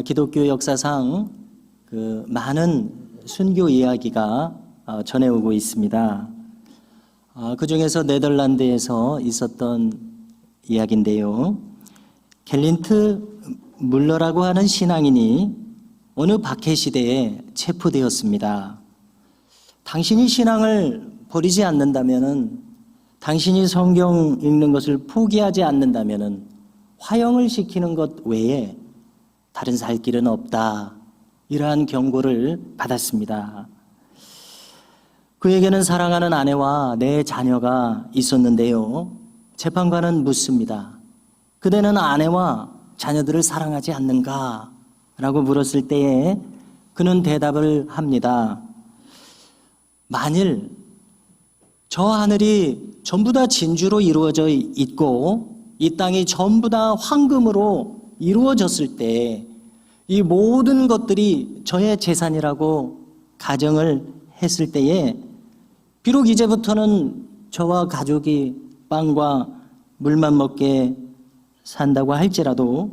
기독교 역사상 많은 순교 이야기가 전해오고 있습니다. 그 중에서 네덜란드에서 있었던 이야기인데요. 갤린트 물러라고 하는 신앙인이 어느 박해 시대에 체포되었습니다. 당신이 신앙을 버리지 않는다면은, 당신이 성경 읽는 것을 포기하지 않는다면은 화형을 시키는 것 외에 다른 살 길은 없다, 이러한 경고를 받았습니다. 그에게는 사랑하는 아내와 네 자녀가 있었는데요. 재판관은 묻습니다. 그대는 아내와 자녀들을 사랑하지 않는가? 라고 물었을 때에 그는 대답을 합니다. 만일 저 하늘이 전부 다 진주로 이루어져 있고 이 땅이 전부 다 황금으로 이루어졌을 때 이 모든 것들이 저의 재산이라고 가정을 했을 때에 비록 이제부터는 저와 가족이 빵과 물만 먹게 산다고 할지라도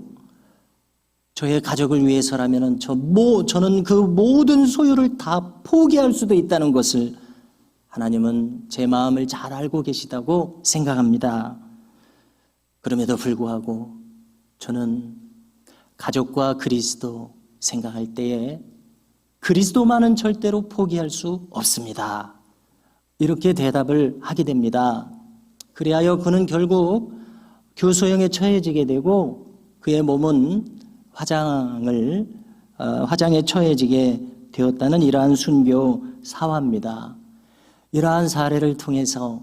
저의 가족을 위해서라면 저는 그 모든 소유를 다 포기할 수도 있다는 것을 하나님은 제 마음을 잘 알고 계시다고 생각합니다. 그럼에도 불구하고 저는 가족과 그리스도 생각할 때에 그리스도만은 절대로 포기할 수 없습니다. 이렇게 대답을 하게 됩니다. 그리하여 그는 결국 교소형에 처해지게 되고 그의 몸은 화장에 처해지게 되었다는 이러한 순교 사화입니다. 이러한 사례를 통해서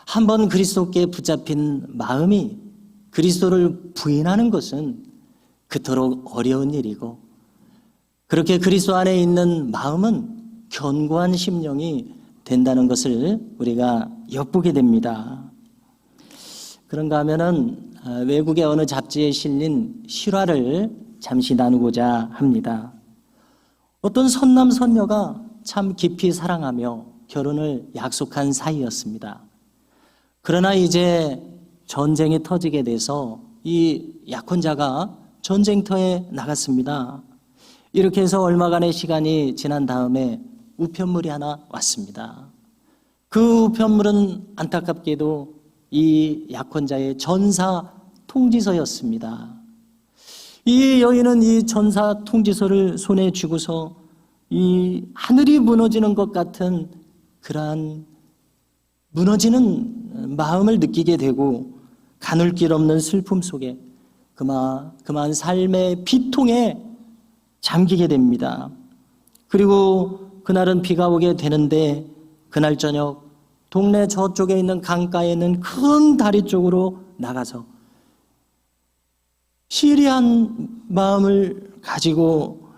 한번 그리스도께 붙잡힌 마음이 그리스도를 부인하는 것은 그토록 어려운 일이고, 그렇게 그리스도 안에 있는 마음은 견고한 심령이 된다는 것을 우리가 엿보게 됩니다. 그런가 하면은 외국의 어느 잡지에 실린 실화를 잠시 나누고자 합니다. 어떤 선남 선녀가 참 깊이 사랑하며 결혼을 약속한 사이였습니다. 그러나 이제 전쟁이 터지게 돼서 이 약혼자가 전쟁터에 나갔습니다. 이렇게 해서 얼마간의 시간이 지난 다음에 우편물이 하나 왔습니다. 그 우편물은 안타깝게도 이 약혼자의 전사 통지서였습니다. 이 여인은 이 전사 통지서를 손에 쥐고서 이 하늘이 무너지는 것 같은 그러한 무너지는 마음을 느끼게 되고 가눌 길 없는 슬픔 속에 그만 삶의 비통에 잠기게 됩니다. 그리고 그날은 비가 오게 되는데 그날 저녁 동네 저쪽에 있는 강가에 있는 큰 다리 쪽으로 나가서 시리한 마음을 가지고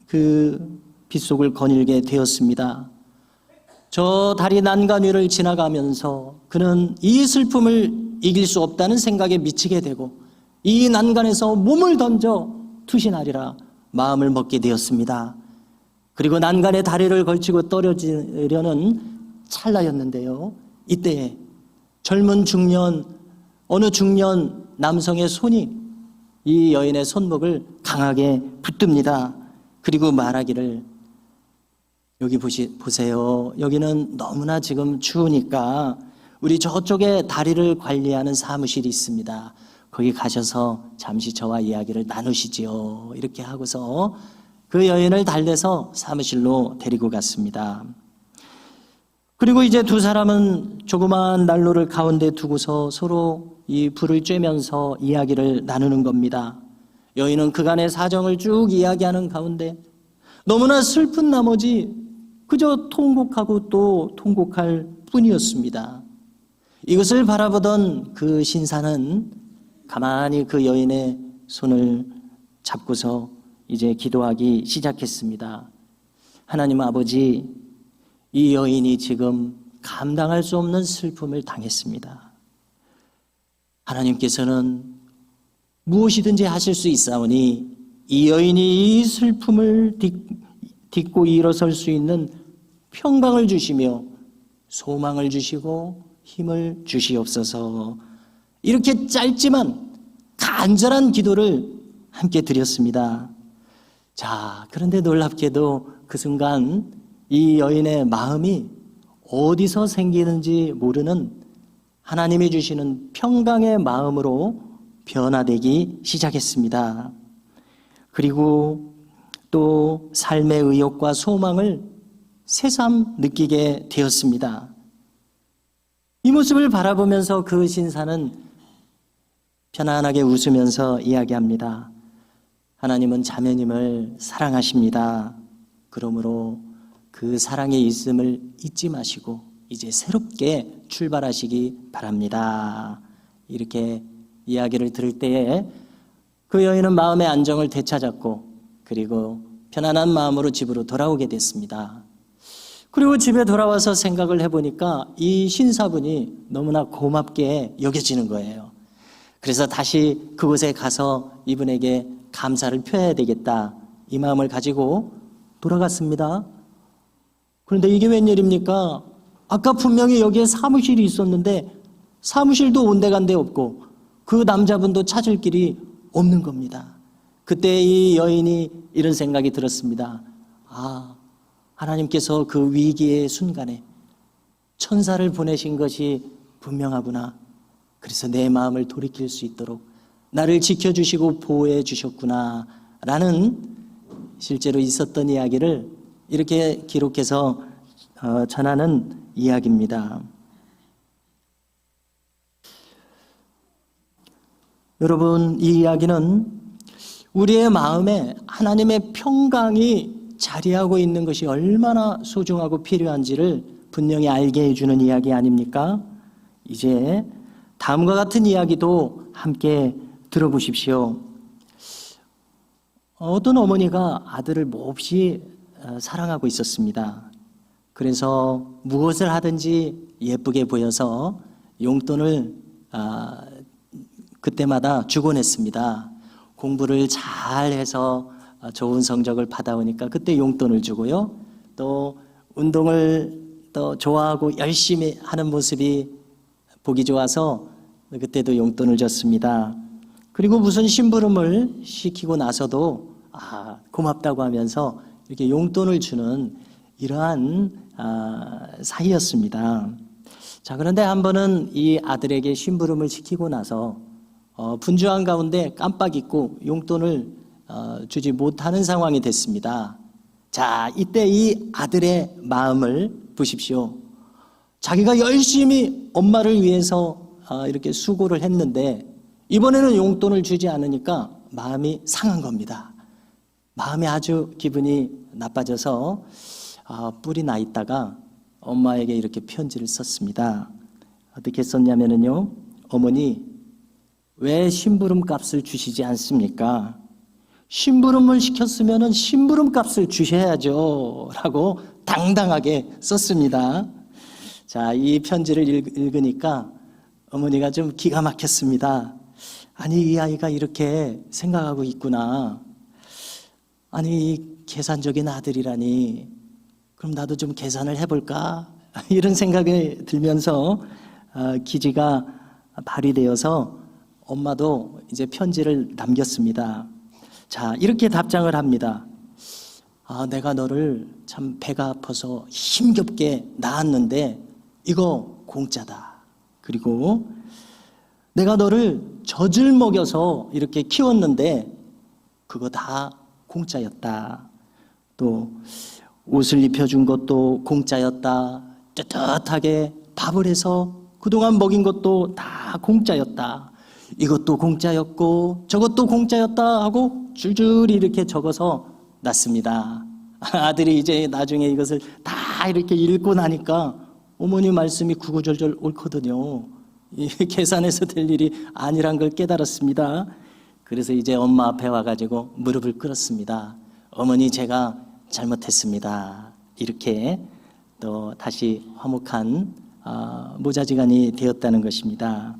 그 빗속을 거닐게 되었습니다. 저 다리 난간 위를 지나가면서 그는 이 슬픔을 이길 수 없다는 생각에 미치게 되고 이 난간에서 몸을 던져 투신하리라 마음을 먹게 되었습니다. 그리고 난간에 다리를 걸치고 떨어지려는 찰나였는데요. 이때에 어느 중년 남성의 손이 이 여인의 손목을 강하게 붙듭니다. 그리고 말하기를, 여기 보세요. 여기는 너무나 지금 추우니까 우리 저쪽에 다리를 관리하는 사무실이 있습니다. 거기 가셔서 잠시 저와 이야기를 나누시지요. 이렇게 하고서 그 여인을 달래서 사무실로 데리고 갔습니다. 그리고 이제 두 사람은 조그마한 난로를 가운데 두고서 서로 이 불을 쬐면서 이야기를 나누는 겁니다. 여인은 그간의 사정을 쭉 이야기하는 가운데 너무나 슬픈 나머지 그저 통곡하고 또 통곡할 뿐이었습니다. 이것을 바라보던 그 신사는 가만히 그 여인의 손을 잡고서 이제 기도하기 시작했습니다. 하나님 아버지, 이 여인이 지금 감당할 수 없는 슬픔을 당했습니다. 하나님께서는 무엇이든지 하실 수 있사오니 이 여인이 이 슬픔을 딛고 일어설 수 있는 평강을 주시며 소망을 주시고 힘을 주시옵소서. 이렇게 짧지만 간절한 기도를 함께 드렸습니다. 자, 그런데 놀랍게도 그 순간 이 여인의 마음이 어디서 생기는지 모르는 하나님이 주시는 평강의 마음으로 변화되기 시작했습니다. 그리고 또 삶의 의욕과 소망을 새삼 느끼게 되었습니다. 이 모습을 바라보면서 그 신사는 편안하게 웃으면서 이야기합니다. 하나님은 자매님을 사랑하십니다. 그러므로 그 사랑의 있음을 잊지 마시고 이제 새롭게 출발하시기 바랍니다. 이렇게 이야기를 들을 때에 그 여인은 마음의 안정을 되찾았고 그리고 편안한 마음으로 집으로 돌아오게 됐습니다. 그리고 집에 돌아와서 생각을 해보니까 이 신사분이 너무나 고맙게 여겨지는 거예요. 그래서 다시 그곳에 가서 이분에게 감사를 표해야 되겠다, 이 마음을 가지고 돌아갔습니다. 그런데 이게 웬일입니까? 아까 분명히 여기에 사무실이 있었는데 사무실도 온데간데 없고 그 남자분도 찾을 길이 없는 겁니다. 그때 이 여인이 이런 생각이 들었습니다. 아, 하나님께서 그 위기의 순간에 천사를 보내신 것이 분명하구나. 그래서 내 마음을 돌이킬 수 있도록 나를 지켜주시고 보호해 주셨구나 라는 실제로 있었던 이야기를 이렇게 기록해서 전하는 이야기입니다. 여러분, 이 이야기는 우리의 마음에 하나님의 평강이 자리하고 있는 것이 얼마나 소중하고 필요한지를 분명히 알게 해주는 이야기 아닙니까? 이제 다음과 같은 이야기도 함께 들어보십시오. 어떤 어머니가 아들을 몹시 사랑하고 있었습니다. 그래서 무엇을 하든지 예쁘게 보여서 용돈을 그때마다 주곤 했습니다. 공부를 잘해서 좋은 성적을 받아오니까 그때 용돈을 주고요. 또 운동을 또 좋아하고 열심히 하는 모습이 보기 좋아서 그때도 용돈을 줬습니다. 그리고 무슨 심부름을 시키고 나서도 고맙다고 하면서 이렇게 용돈을 주는 이러한 사이였습니다. 자, 그런데 한 번은 이 아들에게 심부름을 시키고 나서 분주한 가운데 깜빡 잊고 용돈을 주지 못하는 상황이 됐습니다. 자, 이때 이 아들의 마음을 보십시오. 자기가 열심히 엄마를 위해서 이렇게 수고를 했는데 이번에는 용돈을 주지 않으니까 마음이 상한 겁니다. 마음이 아주 기분이 나빠져서 뿔이 나 있다가 엄마에게 이렇게 편지를 썼습니다. 어떻게 썼냐면요, 어머니, 왜 심부름 값을 주시지 않습니까? 심부름을 시켰으면 심부름 값을 주셔야죠 라고 당당하게 썼습니다. 자, 이 편지를 읽으니까 어머니가 좀 기가 막혔습니다. 아니, 이 아이가 이렇게 생각하고 있구나. 아니, 계산적인 아들이라니. 그럼 나도 좀 계산을 해볼까? 이런 생각이 들면서 기지가 발휘되어서 엄마도 이제 편지를 남겼습니다. 자, 이렇게 답장을 합니다. 내가 너를 참 배가 아파서 힘겹게 낳았는데 이거 공짜다. 그리고 내가 너를 젖을 먹여서 이렇게 키웠는데 그거 다 공짜였다. 또 옷을 입혀준 것도 공짜였다. 뜨뜻하게 밥을 해서 그동안 먹인 것도 다 공짜였다. 이것도 공짜였고 저것도 공짜였다 하고 줄줄이 이렇게 적어서 놨습니다. 아들이 이제 나중에 이것을 다 이렇게 읽고 나니까 어머니 말씀이 구구절절 옳거든요. 이 계산해서 될 일이 아니란 걸 깨달았습니다. 그래서 이제 엄마 앞에 와가지고 무릎을 꿇었습니다. 어머니, 제가 잘못했습니다. 이렇게 또 다시 화목한 모자지간이 되었다는 것입니다.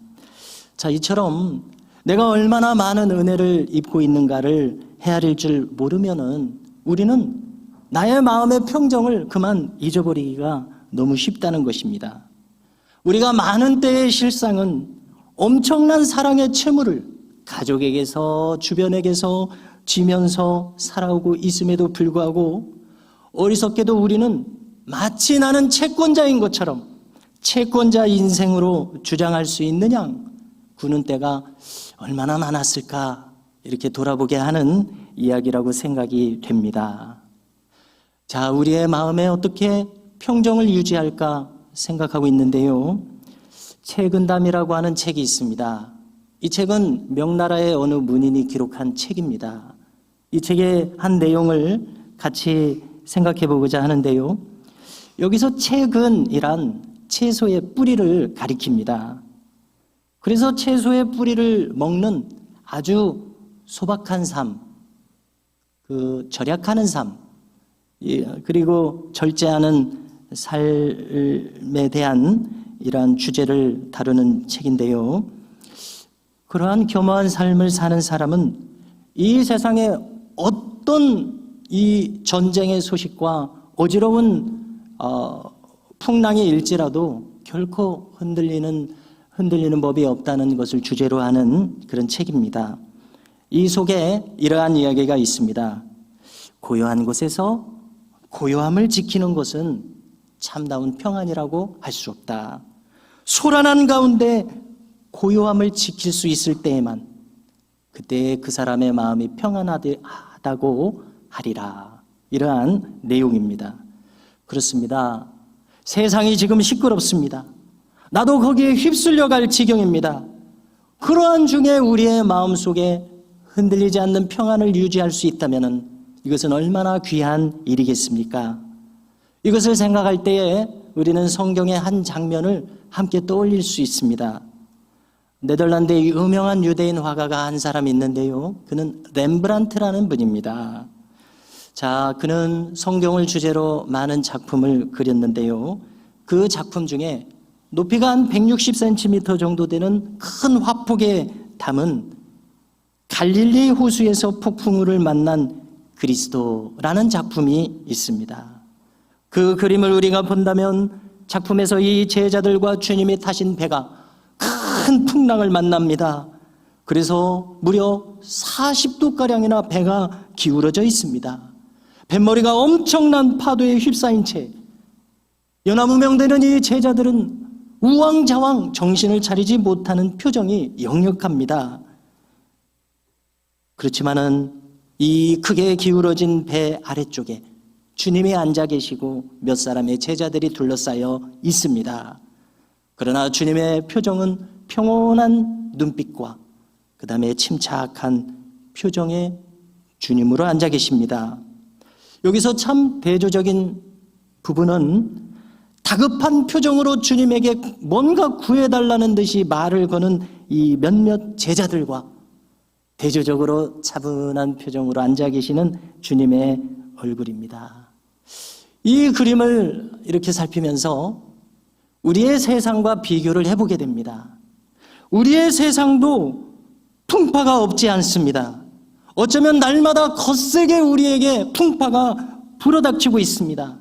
자, 이처럼 내가 얼마나 많은 은혜를 입고 있는가를 헤아릴 줄 모르면은 우리는 나의 마음의 평정을 그만 잊어버리기가 너무 쉽다는 것입니다. 우리가 많은 때의 실상은 엄청난 사랑의 채무를 가족에게서, 주변에게서, 지면서 살아오고 있음에도 불구하고 어리석게도 우리는 마치 나는 채권자인 것처럼 채권자 인생으로 주장할 수 있느냐, 구는 때가 얼마나 많았을까 이렇게 돌아보게 하는 이야기라고 생각이 됩니다. 자, 우리의 마음에 어떻게 평정을 유지할까 생각하고 있는데요. 채근담이라고 하는 책이 있습니다. 이 책은 명나라의 어느 문인이 기록한 책입니다. 이 책의 한 내용을 같이 생각해 보고자 하는데요. 여기서 채근이란 채소의 뿌리를 가리킵니다. 그래서 채소의 뿌리를 먹는 아주 소박한 삶, 절약하는 삶, 그리고 절제하는 삶에 대한 이러한 주제를 다루는 책인데요. 그러한 겸허한 삶을 사는 사람은 이 세상에 어떤 이 전쟁의 소식과 어지러운 풍랑이 일지라도 결코 흔들리는 법이 없다는 것을 주제로 하는 그런 책입니다. 이 속에 이러한 이야기가 있습니다. 고요한 곳에서 고요함을 지키는 것은 참다운 평안이라고 할 수 없다. 소란한 가운데 고요함을 지킬 수 있을 때에만 그때 그 사람의 마음이 평안하다고 하리라. 이러한 내용입니다. 그렇습니다. 세상이 지금 시끄럽습니다. 나도 거기에 휩쓸려 갈 지경입니다. 그러한 중에 우리의 마음속에 흔들리지 않는 평안을 유지할 수 있다면 이것은 얼마나 귀한 일이겠습니까? 이것을 생각할 때에 우리는 성경의 한 장면을 함께 떠올릴 수 있습니다. 네덜란드의 유명한 유대인 화가가 한 사람이 있는데요. 그는 렘브란트라는 분입니다. 자, 그는 성경을 주제로 많은 작품을 그렸는데요. 그 작품 중에 높이가 한 160cm 정도 되는 큰 화폭에 담은 갈릴리 호수에서 폭풍우를 만난 그리스도라는 작품이 있습니다. 그 그림을 우리가 본다면 작품에서 이 제자들과 주님이 타신 배가 큰 풍랑을 만납니다. 그래서 무려 40도가량이나 배가 기울어져 있습니다. 뱃머리가 엄청난 파도에 휩싸인 채 연화무명되는 이 제자들은 우왕좌왕 정신을 차리지 못하는 표정이 역력합니다. 그렇지만은 이 크게 기울어진 배 아래쪽에 주님이 앉아 계시고 몇 사람의 제자들이 둘러싸여 있습니다. 그러나 주님의 표정은 평온한 눈빛과 그 다음에 침착한 표정의 주님으로 앉아 계십니다. 여기서 참 대조적인 부분은 다급한 표정으로 주님에게 뭔가 구해달라는 듯이 말을 거는 이 몇몇 제자들과 대조적으로 차분한 표정으로 앉아 계시는 주님의 얼굴입니다. 이 그림을 이렇게 살피면서 우리의 세상과 비교를 해보게 됩니다. 우리의 세상도 풍파가 없지 않습니다. 어쩌면 날마다 거세게 우리에게 풍파가 불어닥치고 있습니다.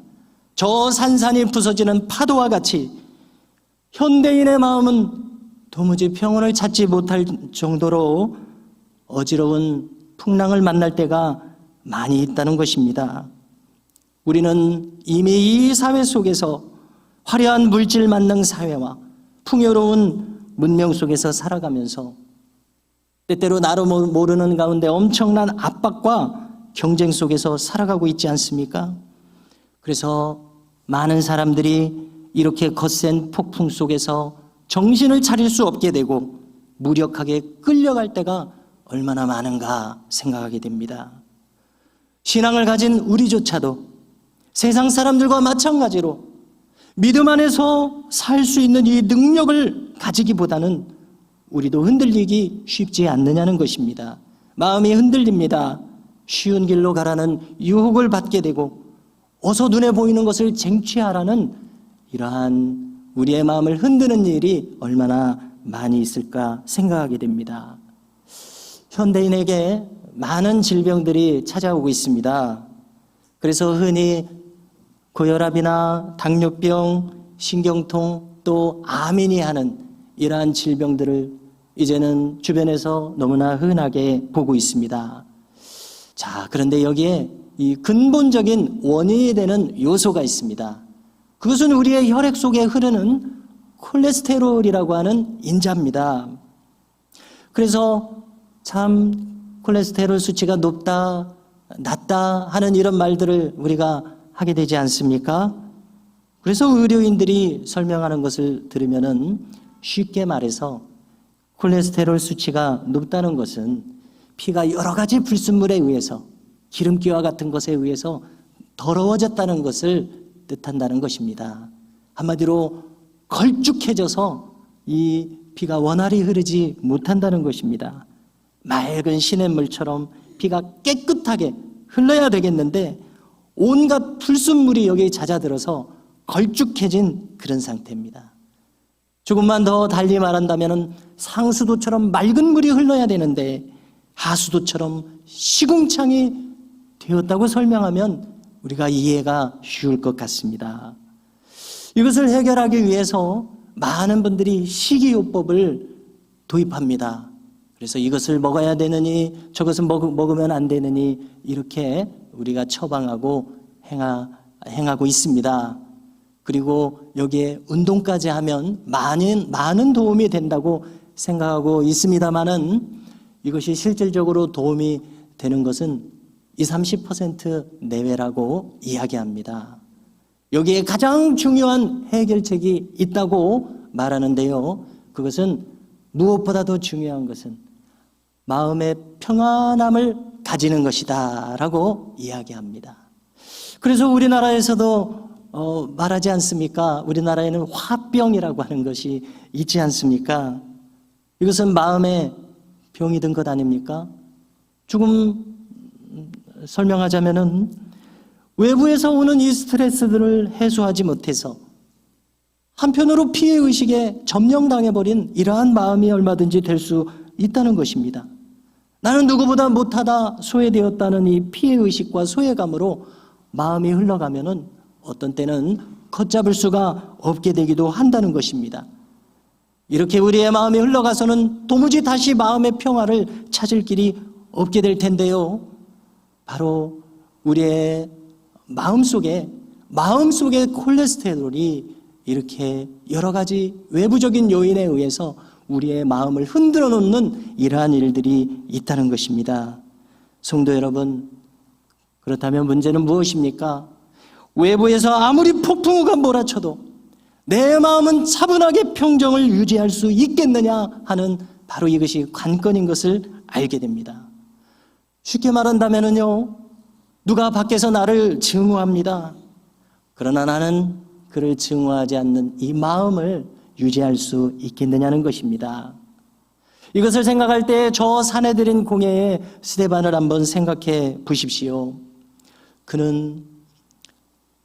저 산산이 부서지는 파도와 같이 현대인의 마음은 도무지 평온을 찾지 못할 정도로 어지러운 풍랑을 만날 때가 많이 있다는 것입니다. 우리는 이미 이 사회 속에서 화려한 물질 만능 사회와 풍요로운 문명 속에서 살아가면서 때때로 나로 모르는 가운데 엄청난 압박과 경쟁 속에서 살아가고 있지 않습니까? 그래서 많은 사람들이 이렇게 거센 폭풍 속에서 정신을 차릴 수 없게 되고 무력하게 끌려갈 때가 얼마나 많은가 생각하게 됩니다. 신앙을 가진 우리조차도 세상 사람들과 마찬가지로 믿음 안에서 살 수 있는 이 능력을 가지기보다는 우리도 흔들리기 쉽지 않느냐는 것입니다. 마음이 흔들립니다. 쉬운 길로 가라는 유혹을 받게 되고 어서 눈에 보이는 것을 쟁취하라는 이러한 우리의 마음을 흔드는 일이 얼마나 많이 있을까 생각하게 됩니다. 현대인에게 많은 질병들이 찾아오고 있습니다. 그래서 흔히 고혈압이나 당뇨병, 신경통, 또 암인이 하는 이러한 질병들을 이제는 주변에서 너무나 흔하게 보고 있습니다. 자, 그런데 여기에 이 근본적인 원인이 되는 요소가 있습니다. 그것은 우리의 혈액 속에 흐르는 콜레스테롤이라고 하는 인자입니다. 그래서 참 콜레스테롤 수치가 높다, 낮다 하는 이런 말들을 우리가 하게 되지 않습니까? 그래서 의료인들이 설명하는 것을 들으면은 쉽게 말해서 콜레스테롤 수치가 높다는 것은 피가 여러 가지 불순물에 의해서 기름기와 같은 것에 의해서 더러워졌다는 것을 뜻한다는 것입니다. 한마디로 걸쭉해져서 이 피가 원활히 흐르지 못한다는 것입니다. 맑은 시냇물처럼 피가 깨끗하게 흘러야 되겠는데 온갖 불순물이 여기에 잦아들어서 걸쭉해진 그런 상태입니다. 조금만 더 달리 말한다면 상수도처럼 맑은 물이 흘러야 되는데 하수도처럼 시궁창이 되었다고 설명하면 우리가 이해가 쉬울 것 같습니다. 이것을 해결하기 위해서 많은 분들이 식이요법을 도입합니다. 그래서 이것을 먹어야 되느니 저것은 먹으면 안 되느니 이렇게 우리가 처방하고 행하고 있습니다. 그리고 여기에 운동까지 하면 많은 도움이 된다고 생각하고 있습니다만은 이것이 실질적으로 도움이 되는 것은 20-30% 내외라고 이야기합니다. 여기에 가장 중요한 해결책이 있다고 말하는데요. 그것은 무엇보다도 중요한 것은 마음의 평안함을 가지는 것이다 라고 이야기합니다. 그래서 우리나라에서도 말하지 않습니까? 우리나라에는 화병이라고 하는 것이 있지 않습니까? 이것은 마음의 병이 든 것 아닙니까? 조금 설명하자면은 외부에서 오는 이 스트레스들을 해소하지 못해서 한편으로 피해의식에 점령당해버린 이러한 마음이 얼마든지 될 수 있다는 것입니다. 나는 누구보다 못하다 소외되었다는 이 피해의식과 소외감으로 마음이 흘러가면은 어떤 때는 걷잡을 수가 없게 되기도 한다는 것입니다. 이렇게 우리의 마음이 흘러가서는 도무지 다시 마음의 평화를 찾을 길이 없게 될 텐데요. 바로 우리의 마음속에 콜레스테롤이 이렇게 여러 가지 외부적인 요인에 의해서 우리의 마음을 흔들어 놓는 이러한 일들이 있다는 것입니다. 성도 여러분, 그렇다면 문제는 무엇입니까? 외부에서 아무리 폭풍우가 몰아쳐도 내 마음은 차분하게 평정을 유지할 수 있겠느냐 하는 바로 이것이 관건인 것을 알게 됩니다. 쉽게 말한다면요, 누가 밖에서 나를 증오합니다. 그러나 나는 그를 증오하지 않는 이 마음을 유지할 수 있겠느냐는 것입니다. 이것을 생각할 때 저 사내들인 공예의 스데반을 한번 생각해 보십시오. 그는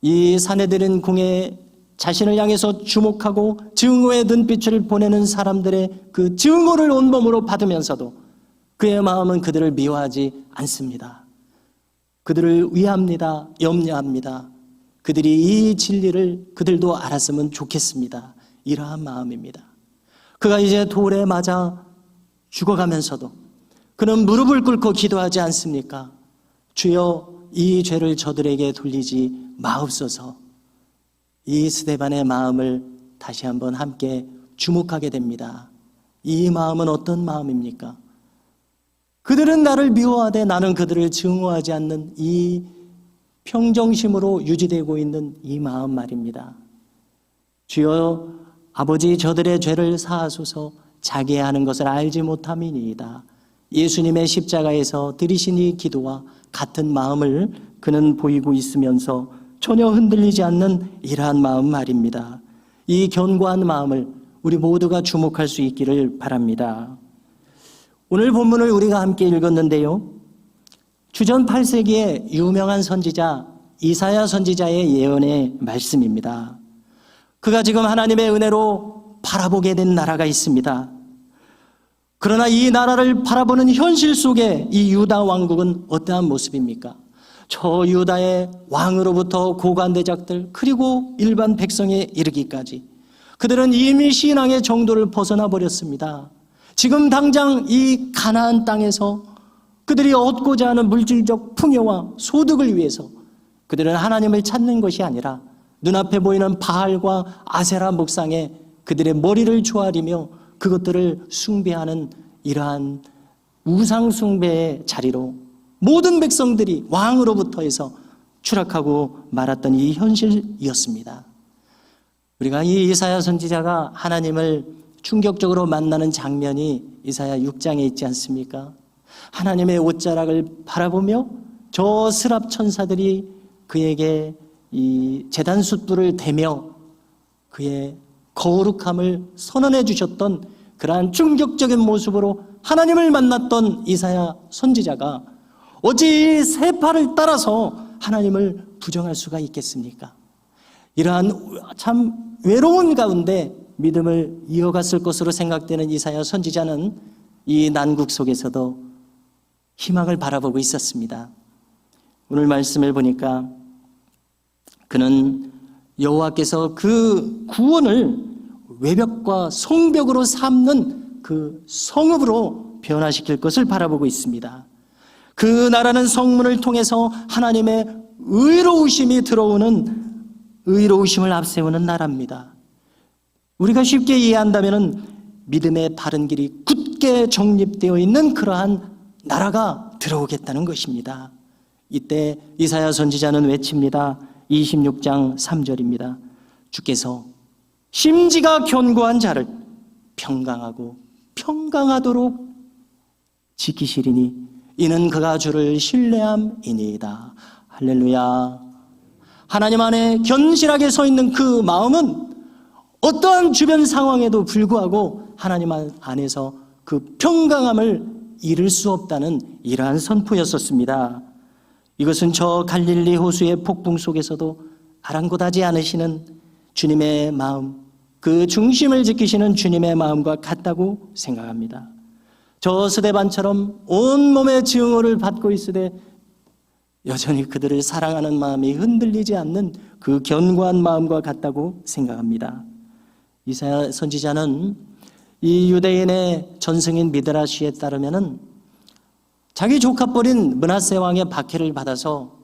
이 사내들인 공예 자신을 향해서 주목하고 증오의 눈빛을 보내는 사람들의 그 증오를 온몸으로 받으면서도 그의 마음은 그들을 미워하지 않습니다. 그들을 위합니다. 염려합니다. 그들이 이 진리를 그들도 알았으면 좋겠습니다. 이러한 마음입니다. 그가 이제 돌에 맞아 죽어가면서도 그는 무릎을 꿇고 기도하지 않습니까? 주여, 이 죄를 저들에게 돌리지 마옵소서. 이 스데반의 마음을 다시 한번 함께 주목하게 됩니다. 이 마음은 어떤 마음입니까? 그들은 나를 미워하되 나는 그들을 증오하지 않는 이 평정심으로 유지되고 있는 이 마음 말입니다. 주여, 아버지, 저들의 죄를 사하소서. 자기의 하는 것을 알지 못함이니이다. 예수님의 십자가에서 드리신 이 기도와 같은 마음을 그는 보이고 있으면서 전혀 흔들리지 않는 이러한 마음 말입니다. 이 견고한 마음을 우리 모두가 주목할 수 있기를 바랍니다. 오늘 본문을 우리가 함께 읽었는데요, 주전 8세기의 유명한 선지자 이사야 선지자의 예언의 말씀입니다. 그가 지금 하나님의 은혜로 바라보게 된 나라가 있습니다. 그러나 이 나라를 바라보는 현실 속에 이 유다 왕국은 어떠한 모습입니까? 저 유다의 왕으로부터 고관대작들 그리고 일반 백성에 이르기까지 그들은 이미 신앙의 정도를 벗어나 버렸습니다. 지금 당장 이 가나안 땅에서 그들이 얻고자 하는 물질적 풍요와 소득을 위해서 그들은 하나님을 찾는 것이 아니라 눈앞에 보이는 바알과 아세라 목상에 그들의 머리를 조아리며 그것들을 숭배하는 이러한 우상 숭배의 자리로 모든 백성들이 왕으로부터 해서 추락하고 말았던 이 현실이었습니다. 우리가 이 이사야 선지자가 하나님을 충격적으로 만나는 장면이 이사야 6장에 있지 않습니까? 하나님의 옷자락을 바라보며 저 스랍 천사들이 그에게 이 제단 숫불을 대며 그의 거룩함을 선언해 주셨던 그러한 충격적인 모습으로 하나님을 만났던 이사야 선지자가 어찌 세파를 따라서 하나님을 부정할 수가 있겠습니까? 이러한 참 외로운 가운데 믿음을 이어갔을 것으로 생각되는 이사야 선지자는 이 난국 속에서도 희망을 바라보고 있었습니다. 오늘 말씀을 보니까 그는 여호와께서 그 구원을 외벽과 성벽으로 삼는 그 성읍으로 변화시킬 것을 바라보고 있습니다. 그 나라는 성문을 통해서 하나님의 의로우심이 들어오는 의로우심을 앞세우는 나라입니다. 우리가 쉽게 이해한다면 믿음의 바른 길이 굳게 정립되어 있는 그러한 나라가 들어오겠다는 것입니다. 이때 이사야 선지자는 외칩니다. 26장 3절입니다. 주께서 심지가 견고한 자를 평강하고 평강하도록 지키시리니 이는 그가 주를 신뢰함이니이다. 할렐루야. 하나님 안에 견실하게 서 있는 그 마음은 어떠한 주변 상황에도 불구하고 하나님 안에서 그 평강함을 잃을 수 없다는 이러한 선포였었습니다. 이것은 저 갈릴리 호수의 폭풍 속에서도 아랑곳하지 않으시는 주님의 마음, 그 중심을 지키시는 주님의 마음과 같다고 생각합니다. 저 스데반처럼 온몸의 증오를 받고 있으되 여전히 그들을 사랑하는 마음이 흔들리지 않는 그 견고한 마음과 같다고 생각합니다. 이사야 선지자는 이 유대인의 전승인 미드라시에 따르면은 자기 조카뻘인 므낫세 왕의 박해를 받아서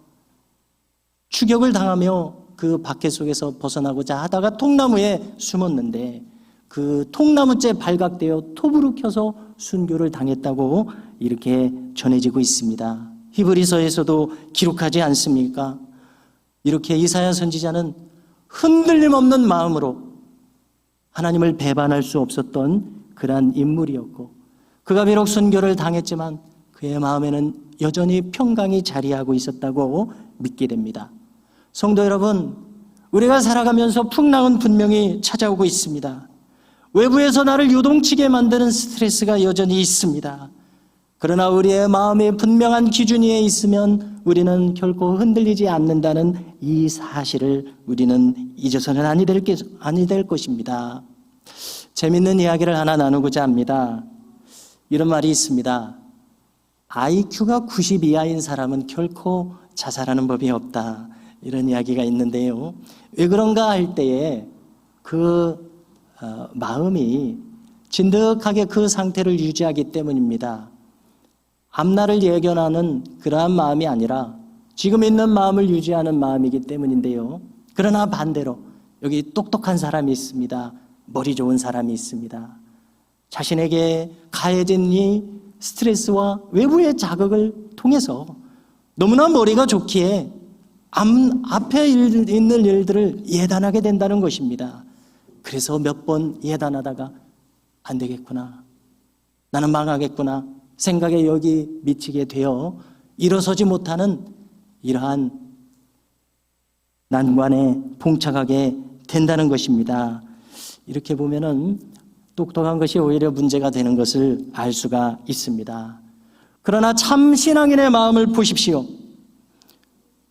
추격을 당하며 그 박해 속에서 벗어나고자 하다가 통나무에 숨었는데 그 통나무째 발각되어 톱으로 켜서 순교를 당했다고 이렇게 전해지고 있습니다. 히브리서에서도 기록하지 않습니까? 이렇게 이사야 선지자는 흔들림 없는 마음으로 하나님을 배반할 수 없었던 그러한 인물이었고 그가 비록 순교를 당했지만 그의 마음에는 여전히 평강이 자리하고 있었다고 믿게 됩니다. 성도 여러분, 우리가 살아가면서 풍랑은 분명히 찾아오고 있습니다. 외부에서 나를 요동치게 만드는 스트레스가 여전히 있습니다. 그러나 우리의 마음이 분명한 기준 위에 있으면 우리는 결코 흔들리지 않는다는 이 사실을 우리는 잊어서는 아니 될 것입니다. 재밌는 이야기를 하나 나누고자 합니다. 이런 말이 있습니다. IQ가 90 이하인 사람은 결코 자살하는 법이 없다. 이런 이야기가 있는데요. 왜 그런가 할 때에 그 마음이 진득하게 그 상태를 유지하기 때문입니다. 앞날을 예견하는 그러한 마음이 아니라 지금 있는 마음을 유지하는 마음이기 때문인데요. 그러나 반대로 여기 똑똑한 사람이 있습니다. 머리 좋은 사람이 있습니다. 자신에게 가해진 이 스트레스와 외부의 자극을 통해서 너무나 머리가 좋기에 앞에 있는 일들을 예단하게 된다는 것입니다. 그래서 몇 번 예단하다가 안 되겠구나, 나는 망하겠구나 생각에 여기 미치게 되어 일어서지 못하는 이러한 난관에 봉착하게 된다는 것입니다. 이렇게 보면은 똑똑한 것이 오히려 문제가 되는 것을 알 수가 있습니다. 그러나 참 신앙인의 마음을 보십시오.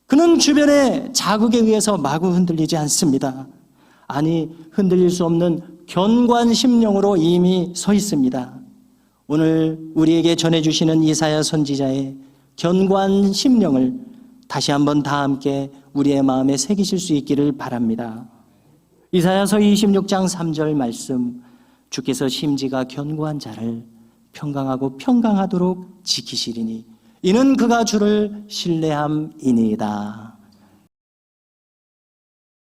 그는 주변의 자극에 의해서 마구 흔들리지 않습니다. 아니, 흔들릴 수 없는 견고한 심령으로 이미 서 있습니다. 오늘 우리에게 전해주시는 이사야 선지자의 견고한 심령을 다시 한번 다 함께 우리의 마음에 새기실 수 있기를 바랍니다. 이사야서 26장 3절 말씀, 주께서 심지가 견고한 자를 평강하고 평강하도록 지키시리니 이는 그가 주를 신뢰함이니이다.